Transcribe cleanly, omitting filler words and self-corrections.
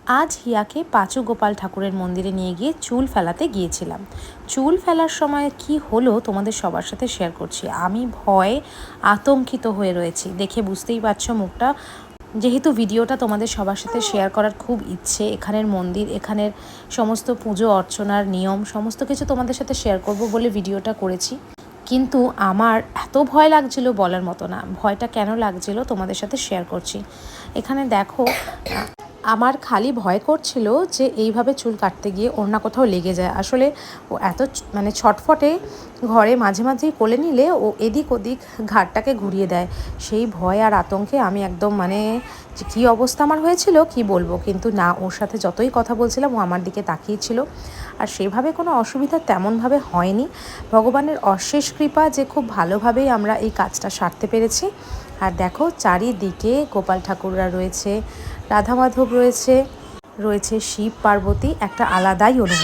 আজ হিয়াকে পাঁচু গোপাল ঠাকুরের মন্দিরে নিয়ে গিয়ে চুল ফেলাতে গিয়েছিলাম। চুল ফেলার সময় কি হলো তোমাদের সবার সাথে শেয়ার করছি। আমি ভয়ে আতঙ্কিত হয়ে রয়েছি, দেখে বুঝতেই পারছো মুখটা। যেহেতু ভিডিওটা তোমাদের সবার সাথে শেয়ার করার খুব ইচ্ছে, এখানের মন্দির, এখানের সমস্ত পুজো অর্চনার নিয়ম সমস্ত কিছু তোমাদের সাথে শেয়ার করব বলে ভিডিওটা করেছি। কিন্তু আমার এত ভয় লাগছিল বলার মতো না। ভয়টা কেন লাগছিল তোমাদের সাথে শেয়ার করছি। এখানে দেখো, আমার খালি ভয় করছিল যে এইভাবে চুল কাটতে গিয়ে ওর না কোথাও লেগে যায়। আসলে ও এত মানে ছটফটে, ঘরে মাঝে মাঝেই কোলে নিলে ও এদিক ওদিক ঘাড়টাকে ঘুরিয়ে দেয়। সেই ভয় আর আতঙ্কে আমি একদম মানে যে কী অবস্থা আমার হয়েছিল কি বলবো। কিন্তু না, ওর সাথে যতই কথা বলছিলাম ও আমার দিকে তাকিয়েছিল। আর সেভাবে কোনো অসুবিধা তেমনভাবে হয়নি। ভগবানের অশেষ কৃপা যে খুব ভালোভাবেই আমরা এই কাজটা সারতে পেরেছি। আর দেখো চারিদিকে গোপাল ঠাকুররা রয়েছে, রাধা মাধব রয়েছে, রয়েছে শিব পার্বতী, একটা আলাদাই অনুভূতি।